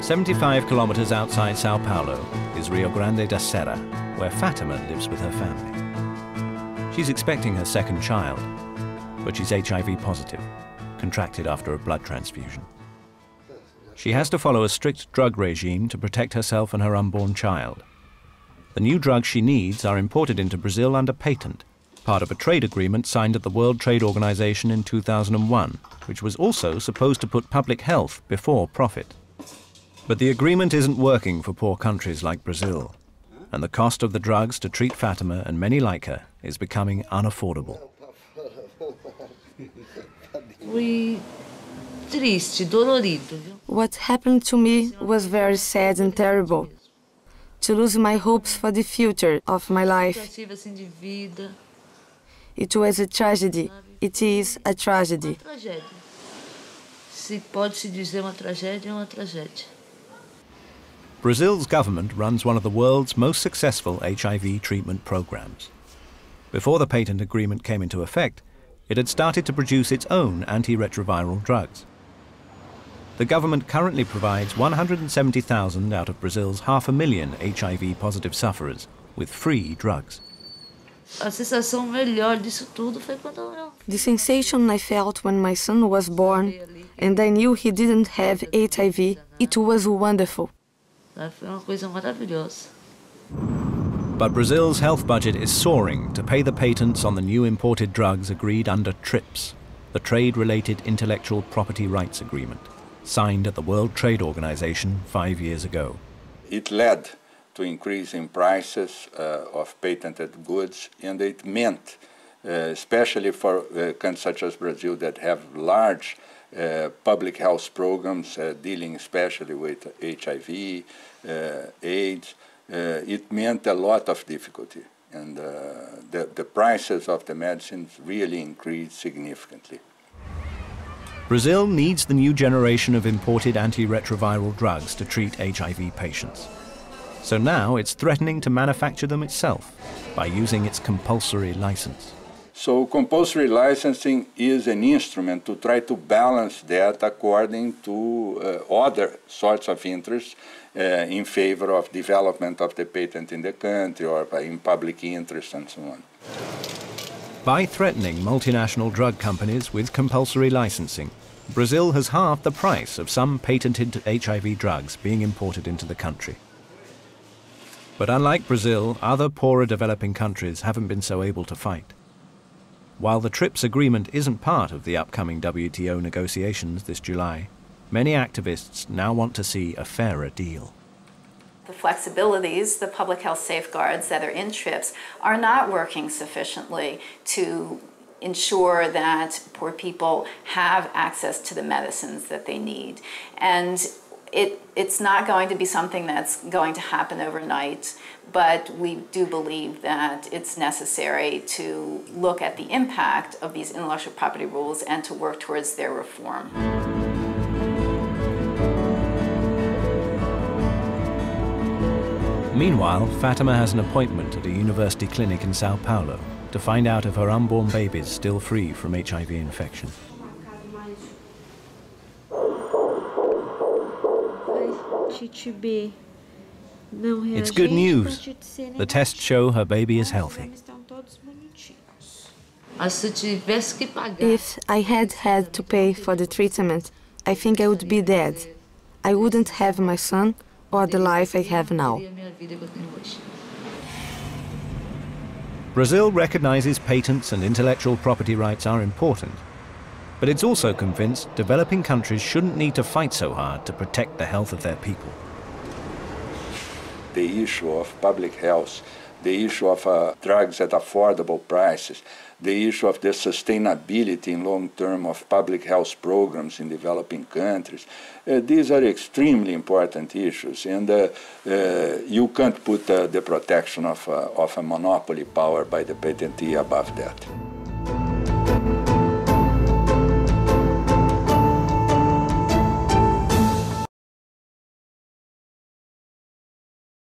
"75 kilometers outside Sao Paulo is Rio Grande da Serra, where Fatima lives with her family. She's expecting her second child, but she's HIV positive, contracted after a blood transfusion. She has to follow a strict drug regime to protect herself and her unborn child. The new drugs she needs are imported into Brazil under patent, part of a trade agreement signed at the World Trade Organization in 2001, which was also supposed to put public health before profit. But the agreement isn't working for poor countries like Brazil, and the cost of the drugs to treat Fatima and many like her is becoming unaffordable. What happened to me was very sad and terrible. To lose my hopes for the future of my life. It was a tragedy. It is a tragedy. Brazil's government runs one of the world's most successful HIV treatment programs. Before the patent agreement came into effect, it had started to produce its own antiretroviral drugs. The government currently provides 170,000 out of Brazil's 500,000 HIV-positive sufferers with free drugs. The sensation I felt when my son was born and I knew he didn't have HIV, it was wonderful. But Brazil's health budget is soaring to pay the patents on the new imported drugs agreed under TRIPS, the Trade-Related Intellectual Property Rights Agreement, signed at the World Trade Organization 5 years ago. It led to increase in prices of patented goods, and it meant, especially for countries such as Brazil that have large public health programs dealing especially with HIV, AIDS, it meant a lot of difficulty, and the prices of the medicines really increased significantly. Brazil needs the new generation of imported antiretroviral drugs to treat HIV patients. So now it's threatening to manufacture them itself by using its compulsory license. So compulsory licensing is an instrument to try to balance that according to other sorts of interests in favor of development of the patent in the country or in public interest and so on. By threatening multinational drug companies with compulsory licensing, Brazil has halved the price of some patented HIV drugs being imported into the country. But unlike Brazil, other poorer developing countries haven't been so able to fight. While the TRIPS agreement isn't part of the upcoming WTO negotiations this July, many activists now want to see a fairer deal. The flexibilities, the public health safeguards that are in TRIPS are not working sufficiently to ensure that poor people have access to the medicines that they need. And it's not going to be something that's going to happen overnight, but we do believe that it's necessary to look at the impact of these intellectual property rules and to work towards their reform. Meanwhile, Fatima has an appointment at a university clinic in Sao Paulo to find out if her unborn baby is still free from HIV infection. It's good news. The tests show her baby is healthy. If I had to pay for the treatment, I think I would be dead. I wouldn't have my son or the life I have now. Brazil recognizes patents and intellectual property rights are important, but it's also convinced developing countries shouldn't need to fight so hard to protect the health of their people. The issue of public health, the issue of drugs at affordable prices, the issue of the sustainability in long term of public health programs in developing countries. These are extremely important issues, and you can't put the protection of a monopoly power by the patentee above that.